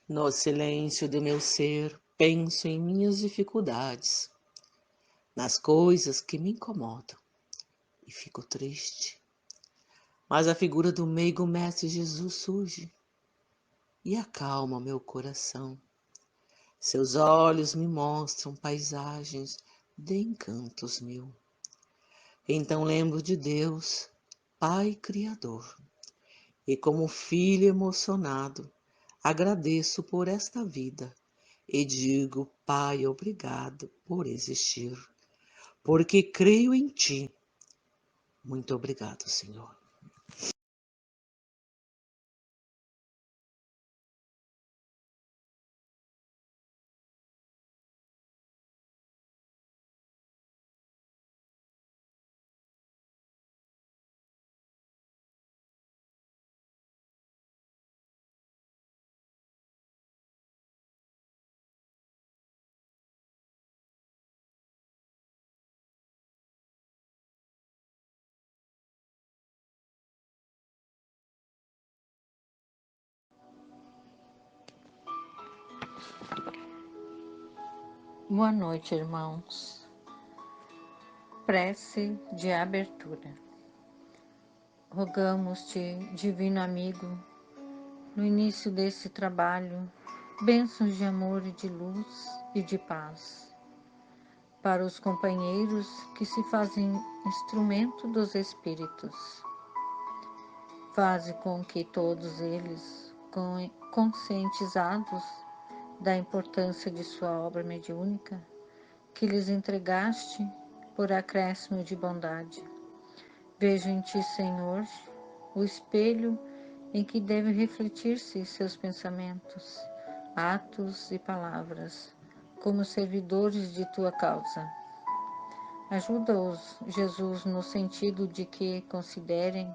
No silêncio do meu ser, penso em minhas dificuldades, nas coisas que me incomodam e fico triste. Mas a figura do meigo Mestre Jesus surge e acalma meu coração. Seus olhos me mostram paisagens de encantos mil. Então lembro de Deus, Pai Criador, e como filho emocionado, agradeço por esta vida e digo, Pai, obrigado por existir, porque creio em Ti. Muito obrigado, Senhor. Boa noite, irmãos. Prece de abertura. Rogamos-te, divino amigo, no início desse trabalho, bênçãos de amor e de luz e de paz. Para os companheiros que se fazem instrumento dos Espíritos. Faze com que todos eles, conscientizados da importância de sua obra mediúnica, que lhes entregaste por acréscimo de bondade. Vejo em ti, Senhor, o espelho em que devem refletir-se seus pensamentos, atos e palavras, como servidores de tua causa. Ajuda-os, Jesus, no sentido de que considerem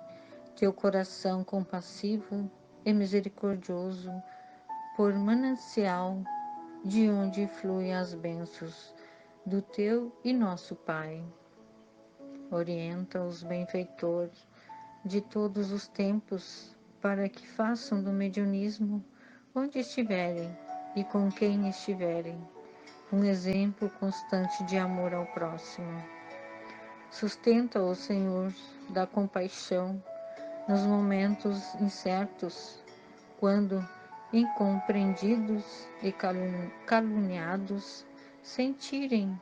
teu coração compassivo e misericordioso por manancial de onde fluem as bênçãos do teu e nosso Pai. Orienta os benfeitores de todos os tempos para que façam do mediunismo, onde estiverem e com quem estiverem, um exemplo constante de amor ao próximo. Sustenta-o, Senhor, da compaixão nos momentos incertos, quando, incompreendidos e caluniados, sentirem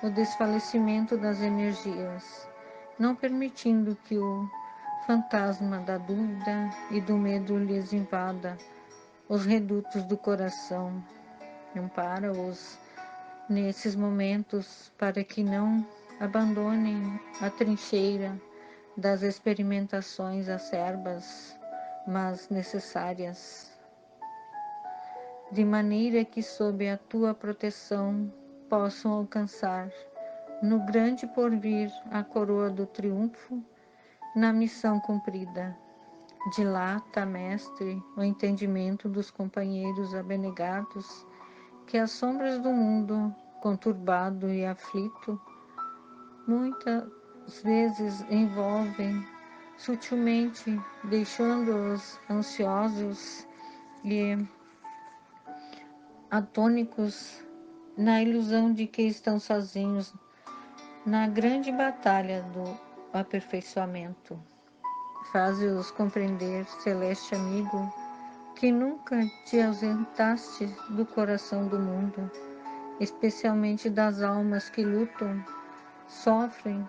o desfalecimento das energias, não permitindo que o fantasma da dúvida e do medo lhes invada os redutos do coração. Ampara-os nesses momentos para que não abandonem a trincheira das experimentações acerbas, mas necessárias, de maneira que, sob a tua proteção, possam alcançar, no grande porvir, a coroa do triunfo, na missão cumprida. Dilata, Mestre, o entendimento dos companheiros abnegados, que as sombras do mundo, conturbado e aflito, muitas vezes envolvem sutilmente, deixando-os ansiosos e atônicos na ilusão de que estão sozinhos na grande batalha do aperfeiçoamento. Faze-os compreender, celeste amigo, que nunca te ausentaste do coração do mundo, especialmente das almas que lutam, sofrem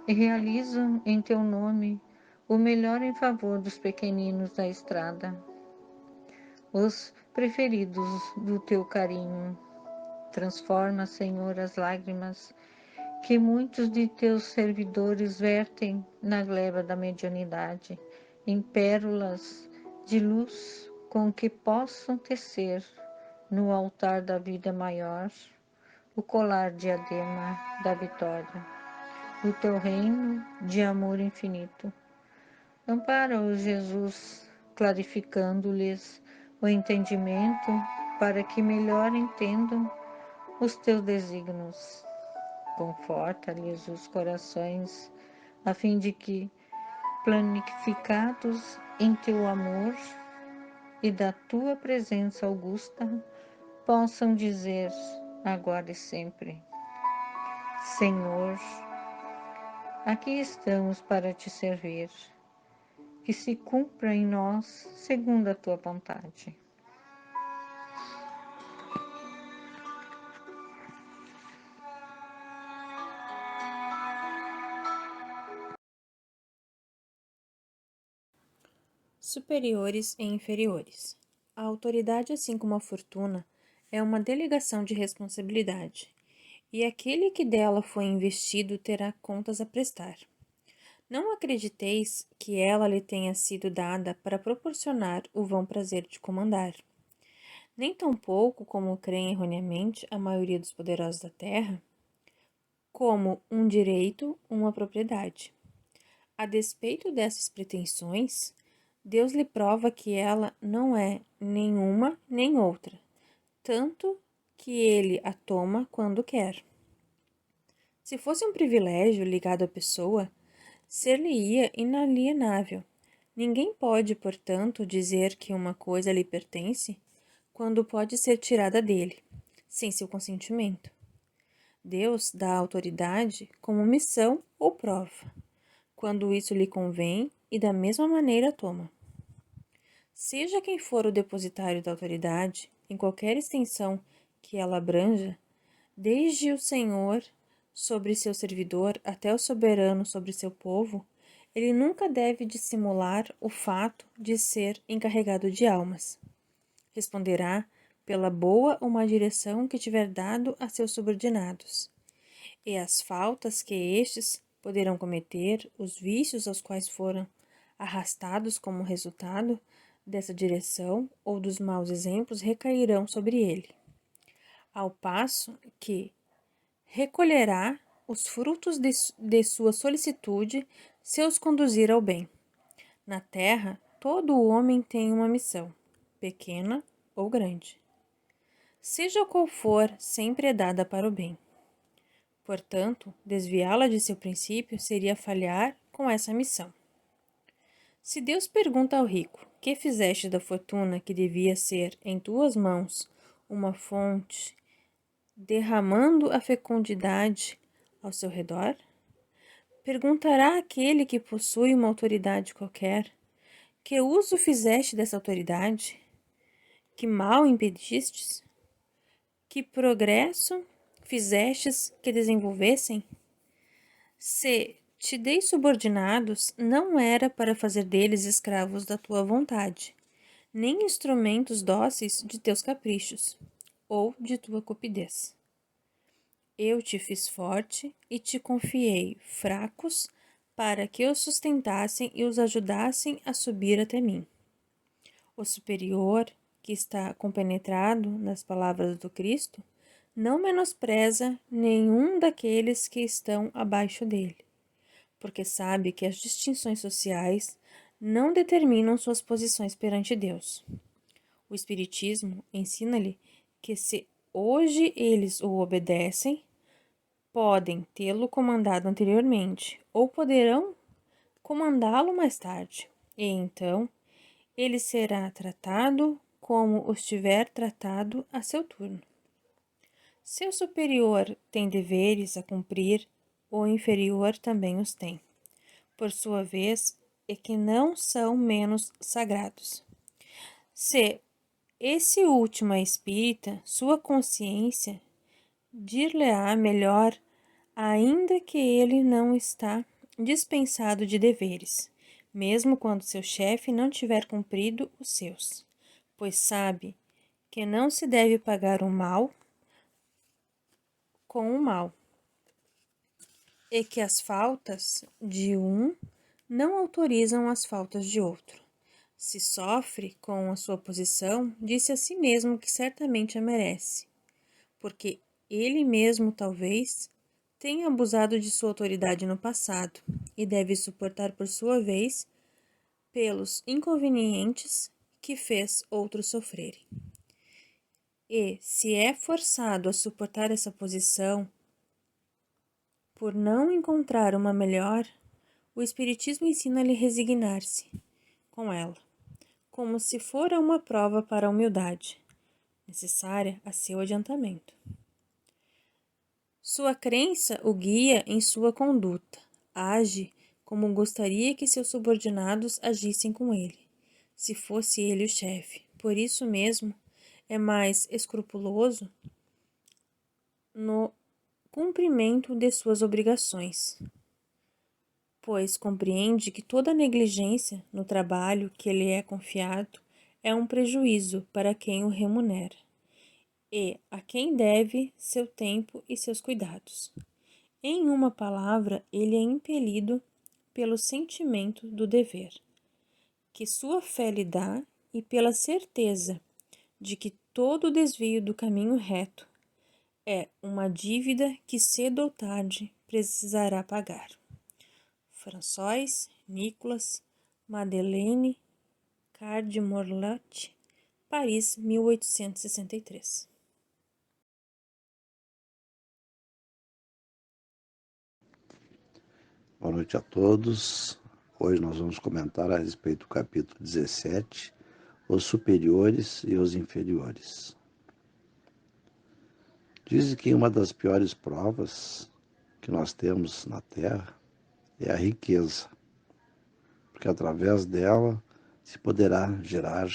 e realizam em teu nome o melhor em favor dos pequeninos da estrada, os preferidos do teu carinho. Transforma, Senhor, as lágrimas que muitos de teus servidores vertem na gleba da mediunidade, em pérolas de luz com que possam tecer no altar da vida maior o colar diadema da vitória, do teu reino de amor infinito. Ampara-os, Jesus, clarificando-lhes o entendimento para que melhor entendam os teus desígnios. Conforta-lhes os corações, a fim de que, planificados em teu amor, e da tua presença augusta possam dizer agora e sempre: Senhor, aqui estamos para te servir. Que se cumpra em nós segundo a tua vontade. Superiores e inferiores. A autoridade, assim como a fortuna, é uma delegação de responsabilidade, e aquele que dela foi investido terá contas a prestar. Não acrediteis que ela lhe tenha sido dada para proporcionar o vão prazer de comandar. Nem tampouco, como creem erroneamente a maioria dos poderosos da terra, como um direito, uma propriedade. A despeito dessas pretensões, Deus lhe prova que ela não é nenhuma nem outra, tanto que ele a toma quando quer. Se fosse um privilégio ligado à pessoa, ser-lhe-ia inalienável. Ninguém pode, portanto, dizer que uma coisa lhe pertence quando pode ser tirada dele, sem seu consentimento. Deus dá autoridade como missão ou prova, quando isso lhe convém, e da mesma maneira toma. Seja quem for o depositário da autoridade, em qualquer extensão que ela abranja, desde o Senhor sobre seu servidor até o soberano sobre seu povo, ele nunca deve dissimular o fato de ser encarregado de almas. Responderá pela boa ou má direção que tiver dado a seus subordinados, e as faltas que estes poderão cometer, os vícios aos quais foram arrastados como resultado dessa direção ou dos maus exemplos recairão sobre ele, ao passo que recolherá os frutos de sua solicitude se os conduzir ao bem. Na terra, todo o homem tem uma missão, pequena ou grande. Seja qual for, sempre é dada para o bem. Portanto, desviá-la de seu princípio seria falhar com essa missão. Se Deus pergunta ao rico: que fizeste da fortuna que devia ser em tuas mãos uma fonte, derramando a fecundidade ao seu redor? Perguntará aquele que possui uma autoridade qualquer: que uso fizeste dessa autoridade? Que mal impedistes? Que progresso fizestes que desenvolvessem? Se te dei subordinados, não era para fazer deles escravos da tua vontade, nem instrumentos dóceis de teus caprichos, ou de tua cupidez. Eu te fiz forte e te confiei fracos para que os sustentassem e os ajudassem a subir até mim. O superior, que está compenetrado nas palavras do Cristo, não menospreza nenhum daqueles que estão abaixo dele, porque sabe que as distinções sociais não determinam suas posições perante Deus. O Espiritismo ensina-lhe que se hoje eles o obedecem, podem tê-lo comandado anteriormente ou poderão comandá-lo mais tarde, e então ele será tratado como os tiver tratado a seu turno. Seu superior tem deveres a cumprir, o inferior também os tem, por sua vez, e que não são menos sagrados. Se esse último é espírita, sua consciência dir-lhe-á melhor, ainda que ele não está dispensado de deveres, mesmo quando seu chefe não tiver cumprido os seus, pois sabe que não se deve pagar o mal com o mal, e que as faltas de um não autorizam as faltas de outro. Se sofre com a sua posição, disse a si mesmo que certamente a merece, porque ele mesmo talvez tenha abusado de sua autoridade no passado e deve suportar por sua vez pelos inconvenientes que fez outros sofrerem. E, se é forçado a suportar essa posição por não encontrar uma melhor, o Espiritismo ensina-lhe resignar-se com ela, como se fora uma prova para a humildade, necessária a seu adiantamento. Sua crença o guia em sua conduta, age como gostaria que seus subordinados agissem com ele, se fosse ele o chefe. Por isso mesmo, é mais escrupuloso no cumprimento de suas obrigações, pois compreende que toda negligência no trabalho que lhe é confiado é um prejuízo para quem o remunera e a quem deve seu tempo e seus cuidados. Em uma palavra, ele é impelido pelo sentimento do dever, que sua fé lhe dá, e pela certeza de que todo desvio do caminho reto é uma dívida que cedo ou tarde precisará pagar. François Nicolas Madeleine Card-Morlatt, Paris, 1863. Boa noite a todos. Hoje nós vamos comentar a respeito do capítulo 17, os superiores e os inferiores. Dizem que uma das piores provas que nós temos na Terra é a riqueza, porque através dela se poderá gerar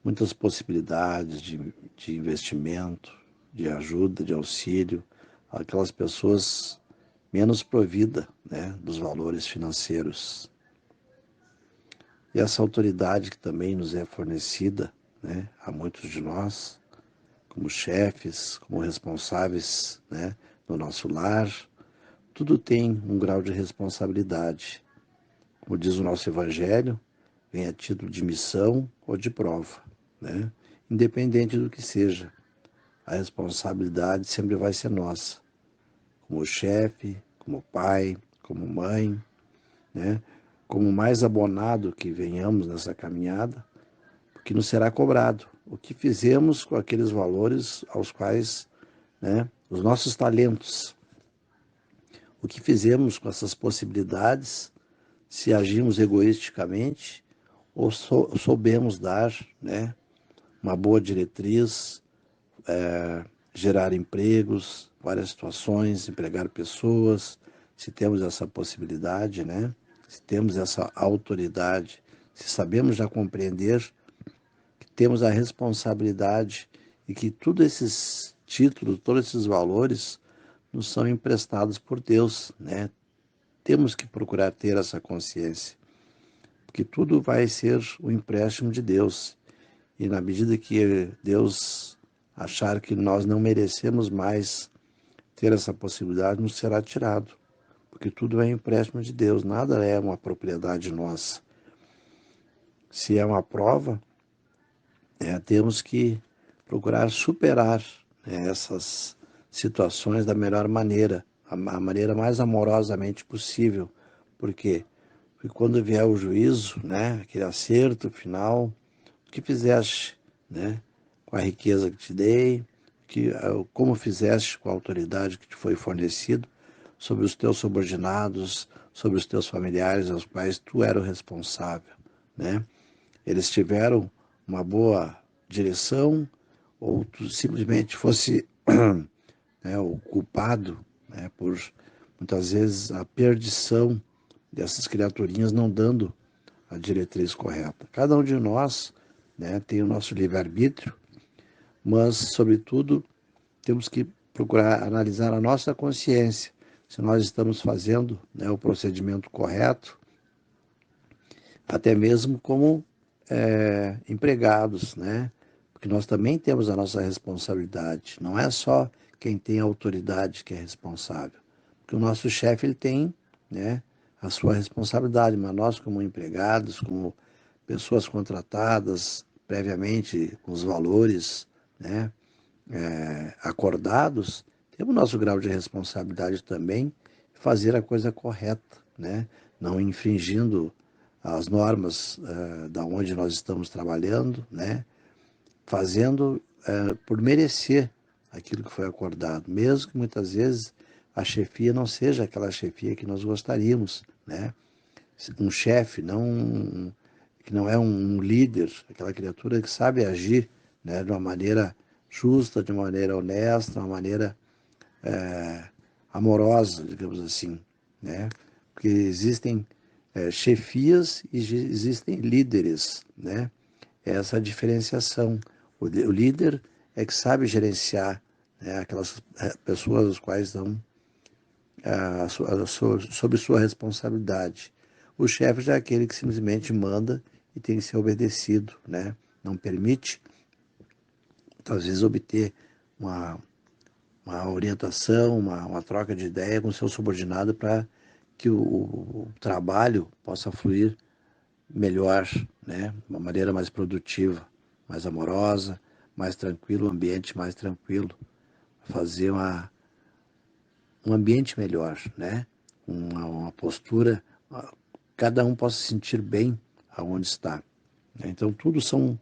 muitas possibilidades de investimento, de ajuda, de auxílio àquelas pessoas menos provida, dos valores financeiros. E essa autoridade que também nos é fornecida, a muitos de nós, como chefes, como responsáveis, no nosso lar, tudo tem um grau de responsabilidade. Como diz o nosso Evangelho, vem a título de missão ou de prova, independente do que seja. A responsabilidade sempre vai ser nossa, como chefe, como pai, como mãe, como mais abonado que venhamos nessa caminhada, porque nos será cobrado o que fizemos com aqueles valores aos quais, os nossos talentos, o que fizemos com essas possibilidades, se agimos egoisticamente ou soubemos dar, uma boa diretriz, gerar empregos, várias situações, empregar pessoas, se temos essa possibilidade, se temos essa autoridade, se sabemos já compreender que temos a responsabilidade e que todos esses títulos, todos esses valores nos são emprestados por Deus, Temos que procurar ter essa consciência, porque tudo vai ser o empréstimo de Deus. E na medida que Deus achar que nós não merecemos mais ter essa possibilidade, nos será tirado, porque tudo é empréstimo de Deus, nada é uma propriedade nossa. Se é uma prova, temos que procurar superar essas situações da melhor maneira, a maneira mais amorosamente possível. Por quê? Porque quando vier o juízo, aquele acerto final, o que fizeste, com a riqueza que te dei, como fizeste com a autoridade que te foi fornecido, sobre os teus subordinados, sobre os teus familiares, aos quais tu era o responsável, Eles tiveram uma boa direção, ou tu simplesmente fosse o culpado, por muitas vezes a perdição dessas criaturinhas não dando a diretriz correta. Cada um de nós, tem o nosso livre-arbítrio, mas, sobretudo, temos que procurar analisar a nossa consciência, se nós estamos fazendo o procedimento correto, até mesmo como empregados, porque nós também temos a nossa responsabilidade. Não é só quem tem autoridade que é responsável, porque o nosso chefe ele tem, a sua responsabilidade, mas nós como empregados, como pessoas contratadas previamente com os valores, acordados, temos o nosso grau de responsabilidade também, fazer a coisa correta, não infringindo as normas da onde nós estamos trabalhando, fazendo por merecer aquilo que foi acordado, mesmo que muitas vezes a chefia não seja aquela chefia que nós gostaríamos, Um chefe que não é um líder, aquela criatura que sabe agir, né, de uma maneira justa, de uma maneira honesta, de uma maneira amorosa, digamos assim, né? Porque existem chefias e existem líderes, né? Essa diferenciação. O líder é que sabe gerenciar, né, aquelas pessoas as quais estão sob sua responsabilidade. O chefe já é aquele que simplesmente manda e tem que ser obedecido, né? Não permite, às vezes, obter uma, uma orientação, uma troca de ideia com seu subordinado para que o trabalho possa fluir melhor, né? De uma maneira mais produtiva, mais amorosa, mais tranquilo, um ambiente mais tranquilo, fazer um ambiente melhor, né? Uma postura, cada um possa se sentir bem aonde está. Então, tudo são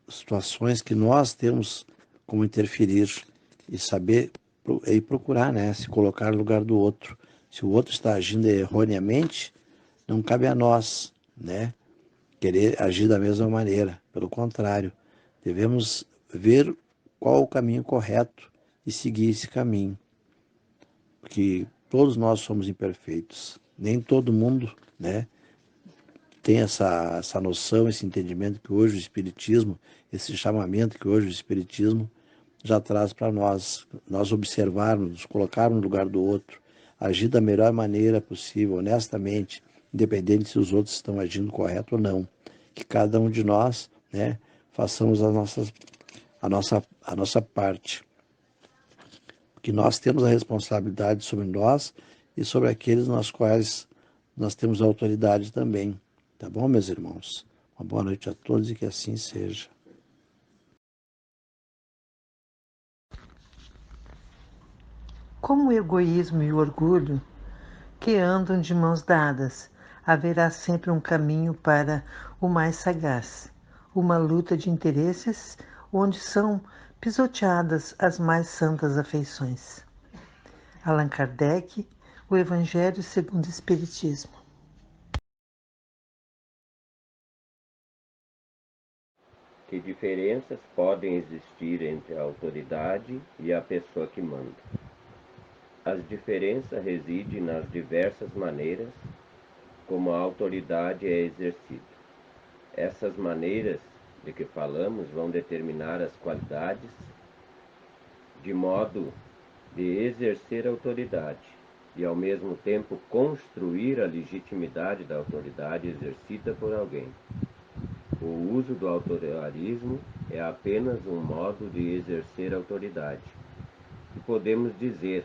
situações que nós temos como interferir e saber e procurar, né? Se colocar no lugar do outro. Se o outro está agindo erroneamente, não cabe a nós, né, querer agir da mesma maneira. Pelo contrário, devemos ver qual o caminho correto e seguir esse caminho. Porque todos nós somos imperfeitos. Nem todo mundo, né, tem essa noção, esse entendimento que hoje o Espiritismo, esse chamamento que hoje o Espiritismo já traz para nós. Nós observarmos, nos colocarmos no lugar do outro, agir da melhor maneira possível, honestamente, independente se os outros estão agindo correto ou não. Que cada um de nós, né, façamos a nossa parte. Porque nós temos a responsabilidade sobre nós e sobre aqueles nos quais nós temos autoridade também. Tá bom, meus irmãos? Uma boa noite a todos e que assim seja. Como o egoísmo e o orgulho, que andam de mãos dadas, haverá sempre um caminho para o mais sagaz, uma luta de interesses onde são pisoteadas as mais santas afeições. Allan Kardec, o Evangelho segundo o Espiritismo. Que diferenças podem existir entre a autoridade e a pessoa que manda? As diferenças residem nas diversas maneiras como a autoridade é exercida. Essas maneiras de que falamos vão determinar as qualidades de modo de exercer a autoridade e, ao mesmo tempo, construir a legitimidade da autoridade exercida por alguém. O uso do autoritarismo é apenas um modo de exercer autoridade. E podemos dizer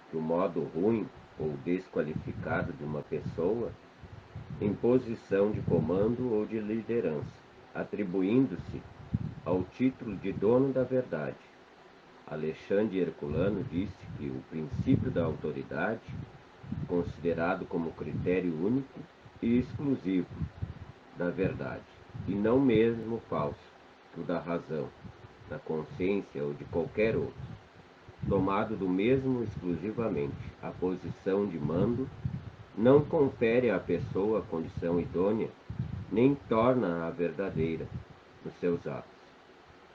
que o modo ruim ou desqualificado de uma pessoa em posição de comando ou de liderança, atribuindo-se ao título de dono da verdade. Alexandre Herculano disse que o princípio da autoridade, considerado como critério único e exclusivo da verdade, e não mesmo falso, que o da razão, da consciência ou de qualquer outro, tomado do mesmo exclusivamente, a posição de mando, não confere à pessoa a condição idônea, nem torna-a verdadeira nos seus atos.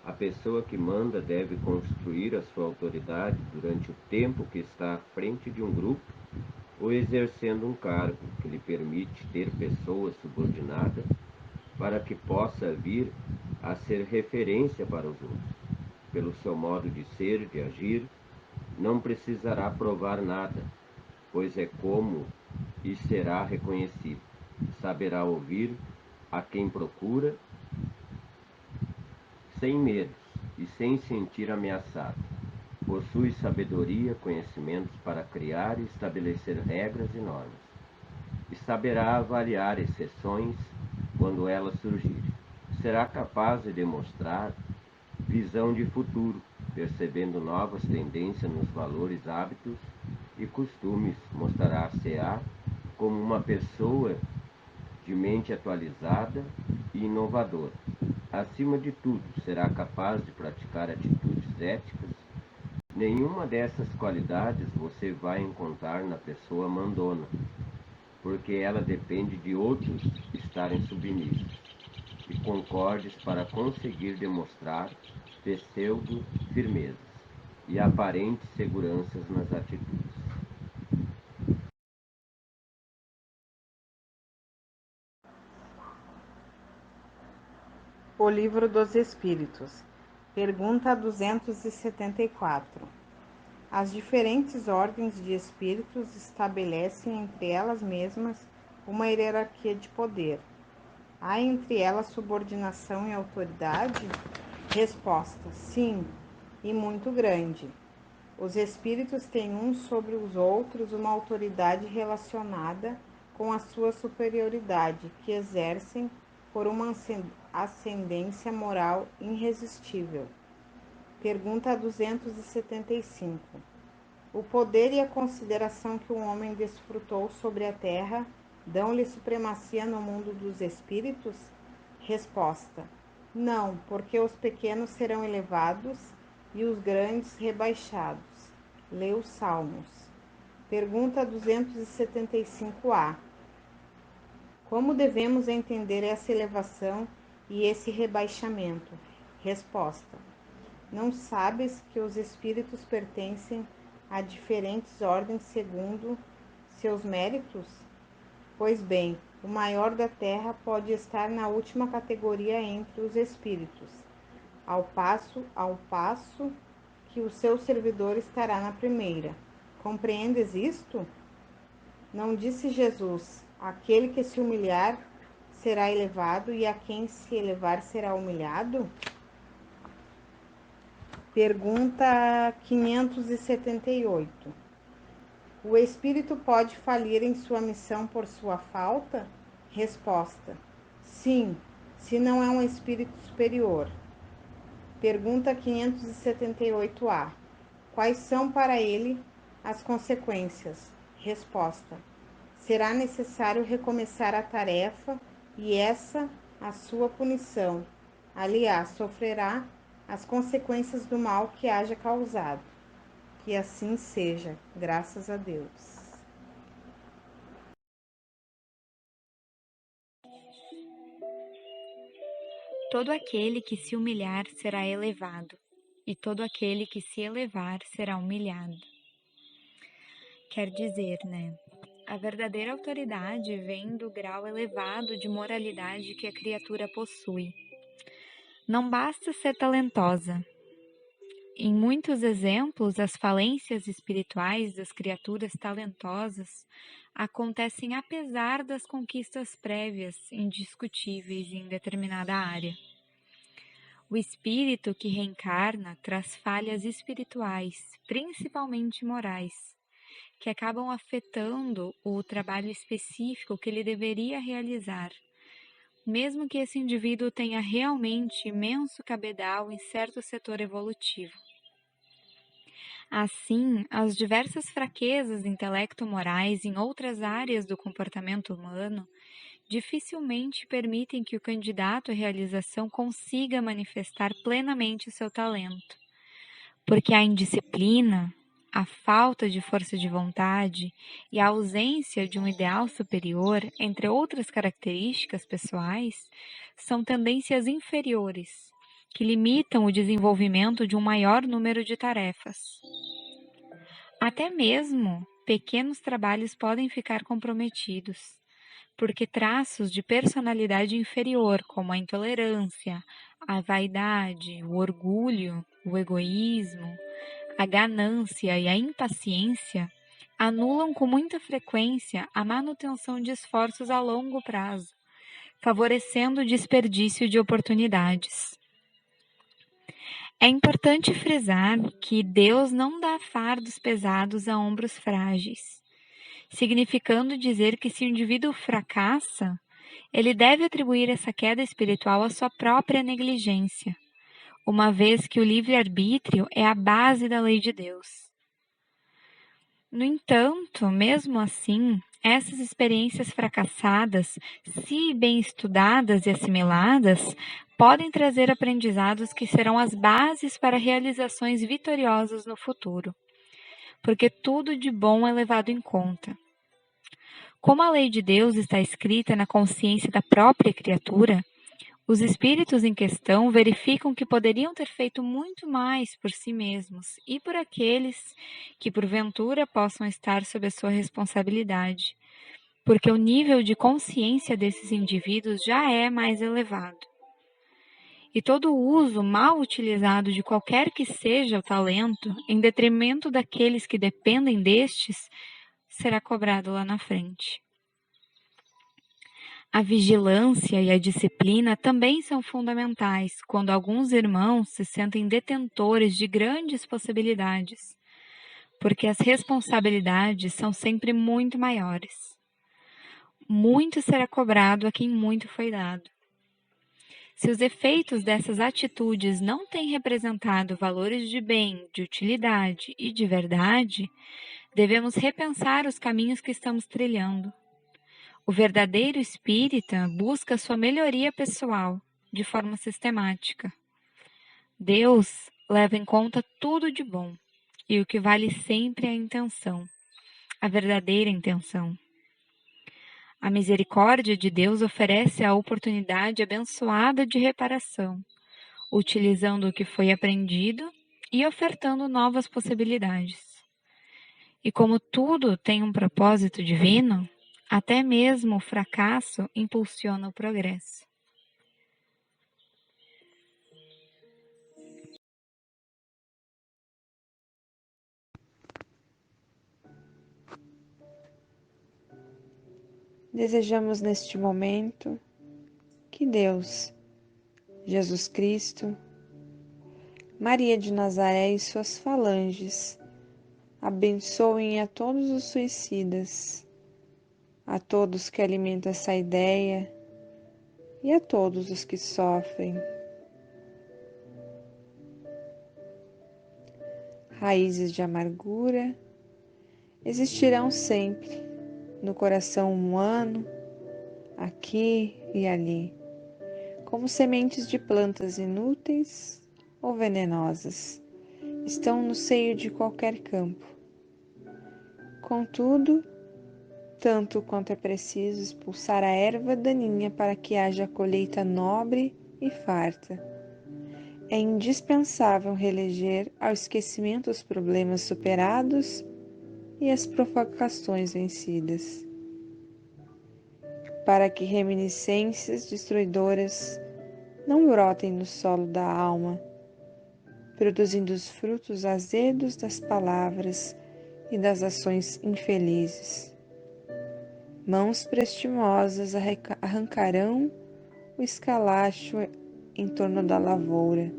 A pessoa que manda deve construir a sua autoridade durante o tempo que está à frente de um grupo ou exercendo um cargo que lhe permite ter pessoas subordinadas para que possa vir a ser referência para os outros. Pelo seu modo de ser, de agir, não precisará provar nada, pois é como e será reconhecido. Saberá ouvir a quem procura, sem medos e sem sentir ameaçado. Possui sabedoria, conhecimentos para criar e estabelecer regras e normas. E saberá avaliar exceções quando elas surgirem. Será capaz de demonstrar visão de futuro, percebendo novas tendências nos valores, hábitos e costumes. Mostrará-se-á como uma pessoa de mente atualizada e inovadora. Acima de tudo, será capaz de praticar atitudes éticas. Nenhuma dessas qualidades você vai encontrar na pessoa mandona, porque ela depende de outros estarem submissos. concordes para conseguir demonstrar pseudo-firmezas e aparentes seguranças nas atitudes. O Livro dos Espíritos. Pergunta 274. As diferentes ordens de espíritos estabelecem entre elas mesmas uma hierarquia de poder. Há entre elas subordinação e autoridade? Resposta: sim, e muito grande. Os espíritos têm uns sobre os outros uma autoridade relacionada com a sua superioridade, que exercem por uma ascendência moral irresistível. Pergunta 275. O poder e a consideração que o homem desfrutou sobre a terra dão-lhe supremacia no mundo dos espíritos? Resposta: não, porque os pequenos serão elevados e os grandes rebaixados. Lê os Salmos. Pergunta 275A. Como devemos entender essa elevação e esse rebaixamento? Resposta: não sabes que os espíritos pertencem a diferentes ordens segundo seus méritos? Pois bem, o maior da terra pode estar na última categoria entre os espíritos, ao passo que o seu servidor estará na primeira. Compreendes isto? Não disse Jesus: aquele que se humilhar será elevado, e a quem se elevar será humilhado? Pergunta 578. O espírito pode falir em sua missão por sua falta? Resposta: sim, se não é um espírito superior. Pergunta 578A. Quais são para ele as consequências? Resposta: será necessário recomeçar a tarefa e essa a sua punição. Aliás, sofrerá as consequências do mal que haja causado. Que assim seja, graças a Deus. Todo aquele que se humilhar será elevado, e todo aquele que se elevar será humilhado. Quer dizer, a verdadeira autoridade vem do grau elevado de moralidade que a criatura possui. Não basta ser talentosa. Em muitos exemplos, as falências espirituais das criaturas talentosas acontecem apesar das conquistas prévias indiscutíveis em determinada área. O espírito que reencarna traz falhas espirituais, principalmente morais, que acabam afetando o trabalho específico que ele deveria realizar, mesmo que esse indivíduo tenha realmente imenso cabedal em certo setor evolutivo. Assim, as diversas fraquezas intelecto-morais em outras áreas do comportamento humano dificilmente permitem que o candidato à realização consiga manifestar plenamente seu talento, porque a indisciplina, a falta de força de vontade e a ausência de um ideal superior, entre outras características pessoais, são tendências inferiores, que limitam o desenvolvimento de um maior número de tarefas. Até mesmo pequenos trabalhos podem ficar comprometidos, porque traços de personalidade inferior, como a intolerância, a vaidade, o orgulho, o egoísmo, a ganância e a impaciência, anulam com muita frequência a manutenção de esforços a longo prazo, favorecendo o desperdício de oportunidades. É importante frisar que Deus não dá fardos pesados a ombros frágeis, significando dizer que se o indivíduo fracassa, ele deve atribuir essa queda espiritual à sua própria negligência, uma vez que o livre-arbítrio é a base da lei de Deus. No entanto, mesmo assim, essas experiências fracassadas, se bem estudadas e assimiladas, podem trazer aprendizados que serão as bases para realizações vitoriosas no futuro, porque tudo de bom é levado em conta. Como a lei de Deus está escrita na consciência da própria criatura, Os espíritos em questão verificam que poderiam ter feito muito mais por si mesmos e por aqueles que porventura possam estar sob a sua responsabilidade, porque o nível de consciência desses indivíduos já é mais elevado. E todo o uso mal utilizado de qualquer que seja o talento, em detrimento daqueles que dependem destes, será cobrado lá na frente. A vigilância e a disciplina também são fundamentais quando alguns irmãos se sentem detentores de grandes possibilidades, porque as responsabilidades são sempre muito maiores. Muito será cobrado a quem muito foi dado. Se os efeitos dessas atitudes não têm representado valores de bem, de utilidade e de verdade, devemos repensar os caminhos que estamos trilhando. O verdadeiro espírita busca sua melhoria pessoal, de forma sistemática. Deus leva em conta tudo de bom, e o que vale sempre é a intenção, a verdadeira intenção. A misericórdia de Deus oferece a oportunidade abençoada de reparação, utilizando o que foi aprendido e ofertando novas possibilidades. E como tudo tem um propósito divino, até mesmo o fracasso impulsiona o progresso. Desejamos neste momento que Deus, Jesus Cristo, Maria de Nazaré e suas falanges abençoem a todos os suicidas, a todos que alimentam essa ideia e a todos os que sofrem. Raízes de amargura existirão sempre no coração humano, aqui e ali, como sementes de plantas inúteis ou venenosas, estão no seio de qualquer campo. Contudo, tanto quanto é preciso expulsar a erva daninha para que haja colheita nobre e farta, é indispensável releger ao esquecimento os problemas superados e as provocações vencidas, para que reminiscências destruidoras não brotem no solo da alma, produzindo os frutos azedos das palavras e das ações infelizes. Mãos prestimosas arrancarão o escalacho em torno da lavoura,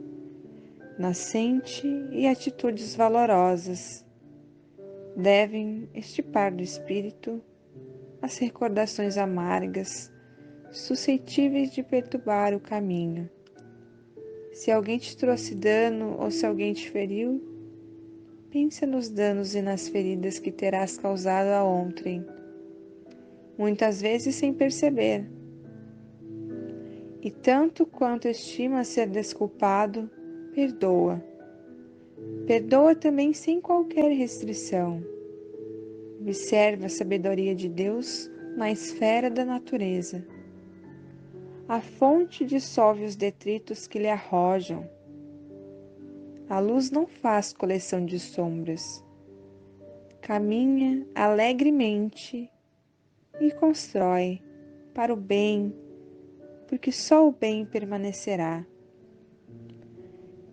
nascente, e atitudes valorosas devem extirpar do espírito as recordações amargas, suscetíveis de perturbar o caminho. Se alguém te trouxe dano ou se alguém te feriu, pensa nos danos e nas feridas que terás causado a outrem, muitas vezes sem perceber. E tanto quanto estima ser desculpado, perdoa. Perdoa também sem qualquer restrição. Observa a sabedoria de Deus na esfera da natureza. A fonte dissolve os detritos que lhe arrojam. A luz não faz coleção de sombras. Caminha alegremente e constrói para o bem, porque só o bem permanecerá.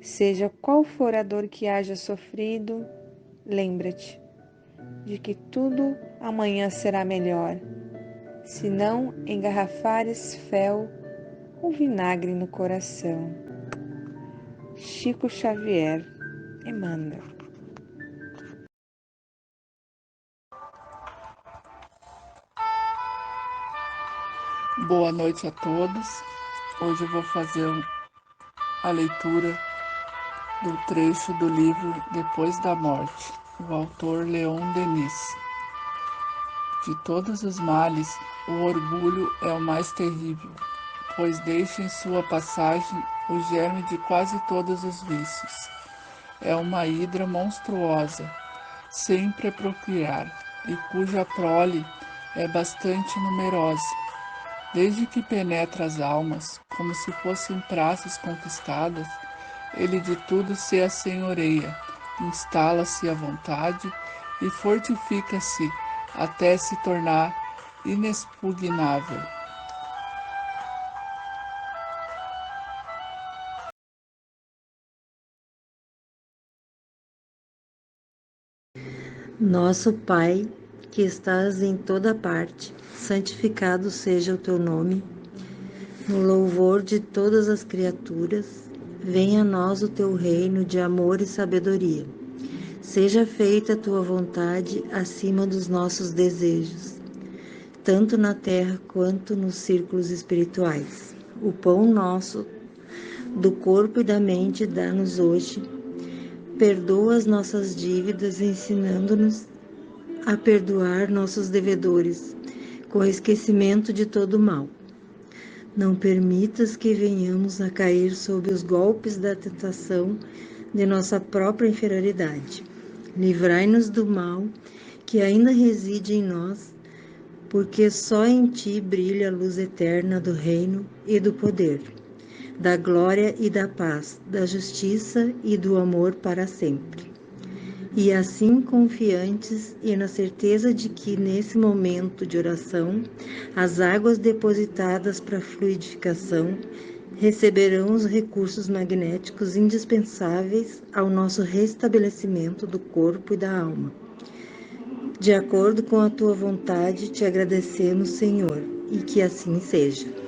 Seja qual for a dor que haja sofrido, lembra-te de que tudo amanhã será melhor, se não engarrafares fel ou vinagre no coração. Chico Xavier, Emmanuel. Boa noite a todos. Hoje eu vou fazer a leitura do trecho do livro Depois da Morte, o autor Leon Denis. De todos os males, o orgulho é o mais terrível, pois deixa em sua passagem o germe de quase todos os vícios. É uma hidra monstruosa, sempre a procriar, e cuja prole é bastante numerosa. Desde que penetra as almas, como se fossem praças conquistadas, ele de tudo se assenhoreia, instala-se à vontade e fortifica-se até se tornar inexpugnável. Nosso Pai, que estás em toda parte, santificado seja o teu nome. No louvor de todas as criaturas, venha a nós o teu reino de amor e sabedoria. Seja feita a tua vontade acima dos nossos desejos, tanto na terra quanto nos círculos espirituais. O pão nosso, do corpo e da mente, dá-nos hoje. Perdoa as nossas dívidas, ensinando-nos a perdoar nossos devedores, com esquecimento de todo mal. Não permitas que venhamos a cair sob os golpes da tentação de nossa própria inferioridade. Livrai-nos do mal que ainda reside em nós, porque só em ti brilha a luz eterna do reino e do poder, da glória e da paz, da justiça e do amor para sempre. E assim, confiantes e na certeza de que nesse momento de oração, as águas depositadas para a fluidificação receberão os recursos magnéticos indispensáveis ao nosso restabelecimento do corpo e da alma. De acordo com a tua vontade, te agradecemos, Senhor, e que assim seja.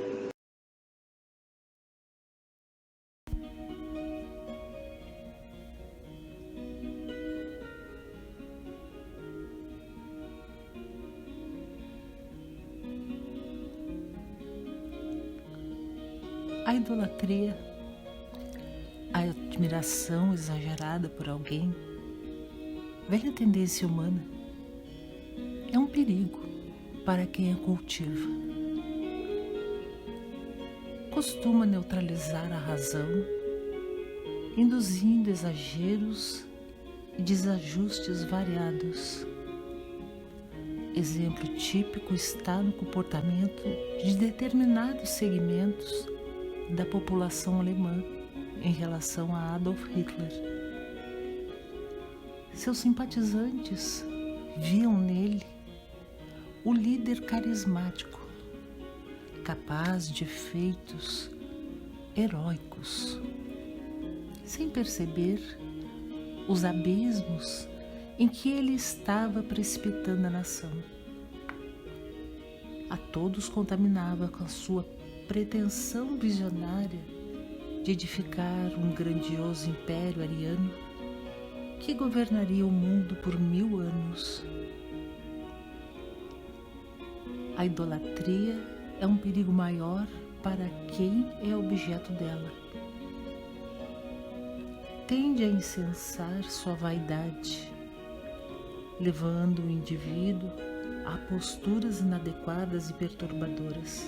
A idolatria, a admiração exagerada por alguém, velha tendência humana, é um perigo para quem a cultiva. Costuma neutralizar a razão, induzindo exageros e desajustes variados. Exemplo típico está no comportamento de determinados segmentos da população alemã em relação a Adolf Hitler. Seus simpatizantes viam nele o líder carismático, capaz de feitos heróicos, sem perceber os abismos em que ele estava precipitando a nação. A todos contaminava com a sua pretensão visionária de edificar um grandioso império ariano que governaria o mundo por 1000 anos. A idolatria é um perigo maior para quem é objeto dela. Tende a insensar sua vaidade, levando o indivíduo a posturas inadequadas e perturbadoras.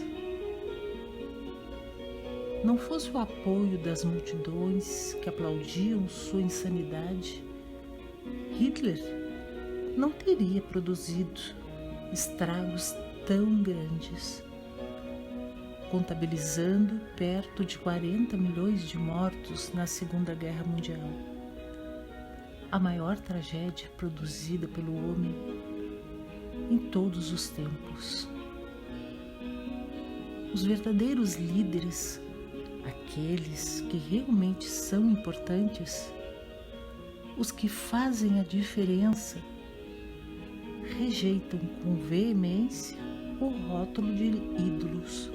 Não fosse o apoio das multidões que aplaudiam sua insanidade, Hitler não teria produzido estragos tão grandes, contabilizando perto de 40 milhões de mortos na Segunda Guerra Mundial. A maior tragédia produzida pelo homem em todos os tempos. Os verdadeiros líderes, aqueles que realmente são importantes, os que fazem a diferença, rejeitam com veemência o rótulo de ídolos,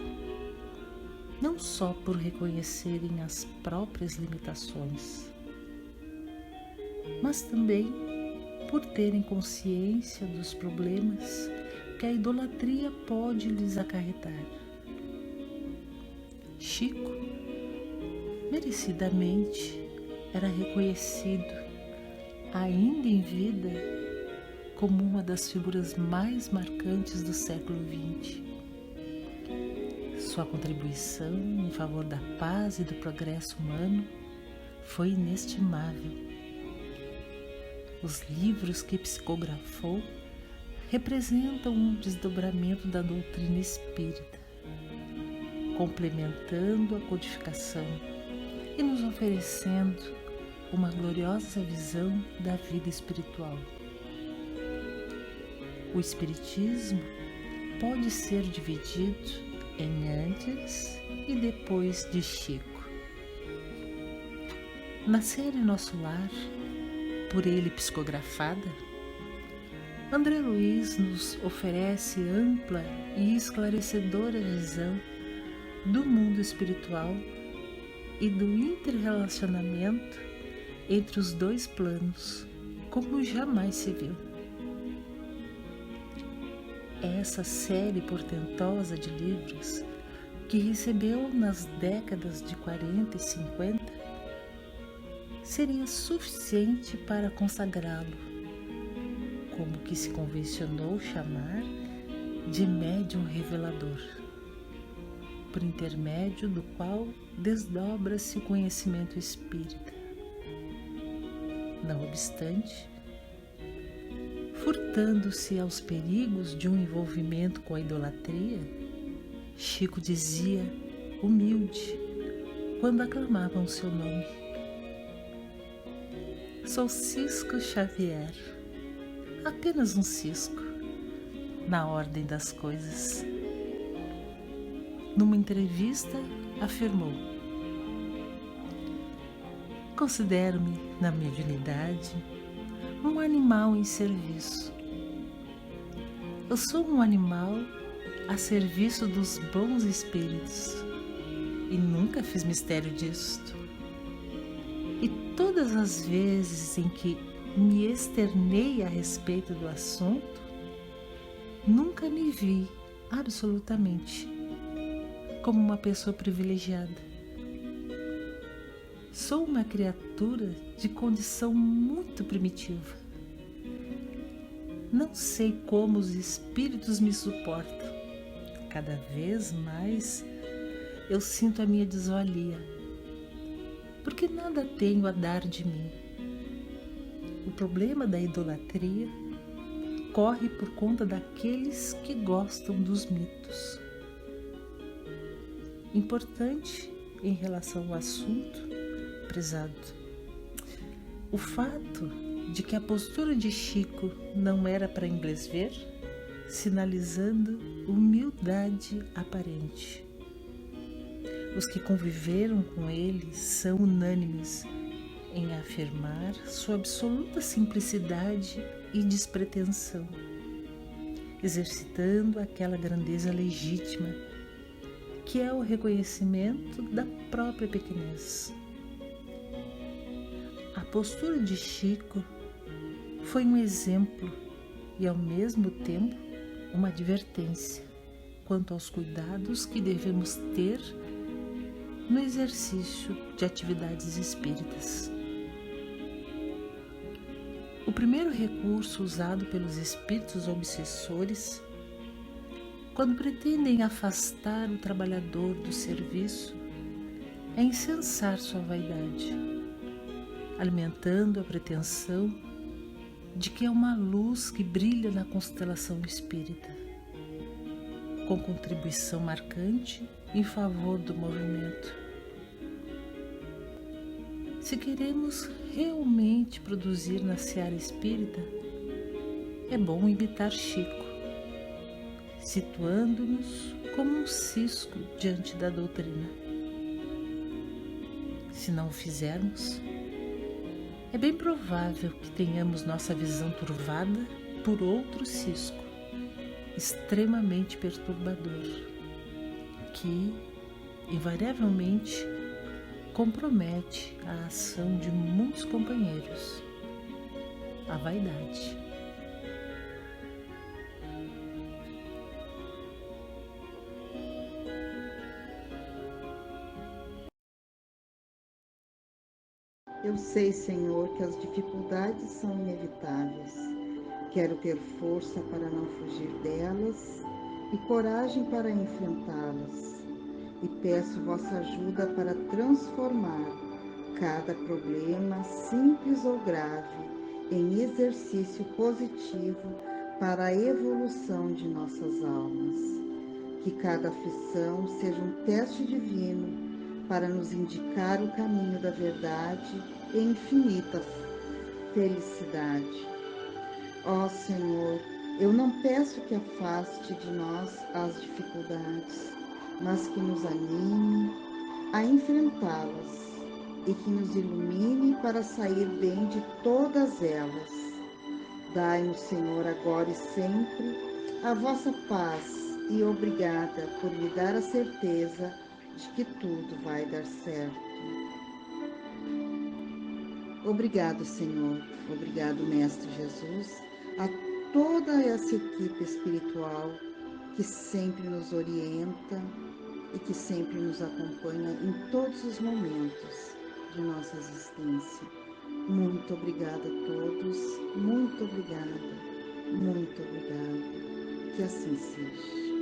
não só por reconhecerem as próprias limitações, mas também por terem consciência dos problemas que a idolatria pode lhes acarretar. Chico, merecidamente, era reconhecido, ainda em vida, como uma das figuras mais marcantes do século XX. Sua contribuição em favor da paz e do progresso humano foi inestimável. Os livros que psicografou representam um desdobramento da doutrina espírita, complementando a codificação e nos oferecendo uma gloriosa visão da vida espiritual. O Espiritismo pode ser dividido em antes e depois de Chico. Na série Nosso Lar, por ele psicografada, André Luiz nos oferece ampla e esclarecedora visão do mundo espiritual e do interrelacionamento entre os dois planos, como jamais se viu. Essa série portentosa de livros, que recebeu nas décadas de 40 e 50, seria suficiente para consagrá-lo, como que se convencionou chamar de médium revelador, por intermédio do qual desdobra-se o conhecimento espírita. Não obstante, furtando-se aos perigos de um envolvimento com a idolatria, Chico dizia, humilde, quando aclamavam seu nome: sou Cisco Xavier, apenas um cisco, na ordem das coisas. Numa entrevista, afirmou: considero-me, na mediunidade, um animal em serviço. Eu sou um animal a serviço dos bons espíritos e nunca fiz mistério disto. E todas as vezes em que me externei a respeito do assunto, nunca me vi absolutamente como uma pessoa privilegiada. Sou uma criatura de condição muito primitiva. Não sei como os espíritos me suportam. Cada vez mais eu sinto a minha desvalia, porque nada tenho a dar de mim. O problema da idolatria corre por conta daqueles que gostam dos mitos. Importante em relação ao assunto, prezado, o fato de que a postura de Chico não era para emblesver, sinalizando humildade aparente. Os que conviveram com ele são unânimes em afirmar sua absoluta simplicidade e despretensão, exercitando aquela grandeza legítima que é o reconhecimento da própria pequenez. A postura de Chico foi um exemplo e, ao mesmo tempo, uma advertência quanto aos cuidados que devemos ter no exercício de atividades espíritas. O primeiro recurso usado pelos espíritos obsessores, quando pretendem afastar o trabalhador do serviço, é incensar sua vaidade, alimentando a pretensão de que é uma luz que brilha na constelação espírita, com contribuição marcante em favor do movimento. Se queremos realmente produzir na seara espírita, é bom imitar Chico, situando-nos como um cisco diante da doutrina. Se não o fizermos, é bem provável que tenhamos nossa visão turvada por outro cisco, extremamente perturbador, que, invariavelmente, compromete a ação de muitos companheiros, a vaidade. Eu sei, Senhor, que as dificuldades são inevitáveis. Quero ter força para não fugir delas e coragem para enfrentá-las. E peço vossa ajuda para transformar cada problema, simples ou grave, em exercício positivo para a evolução de nossas almas. Que cada aflição seja um teste divino para nos indicar o caminho da verdade e infinita felicidade. Ó Senhor, eu não peço que afaste de nós as dificuldades, mas que nos anime a enfrentá-las e que nos ilumine para sair bem de todas elas. Dai-nos, Senhor, agora e sempre, a vossa paz e obrigada por me dar a certeza de que tudo vai dar certo. Obrigado, Senhor. Obrigado, Mestre Jesus, a toda essa equipe espiritual que sempre nos orienta e que sempre nos acompanha em todos os momentos de nossa existência. Muito obrigada a todos, muito obrigada, muito obrigada. Que assim seja.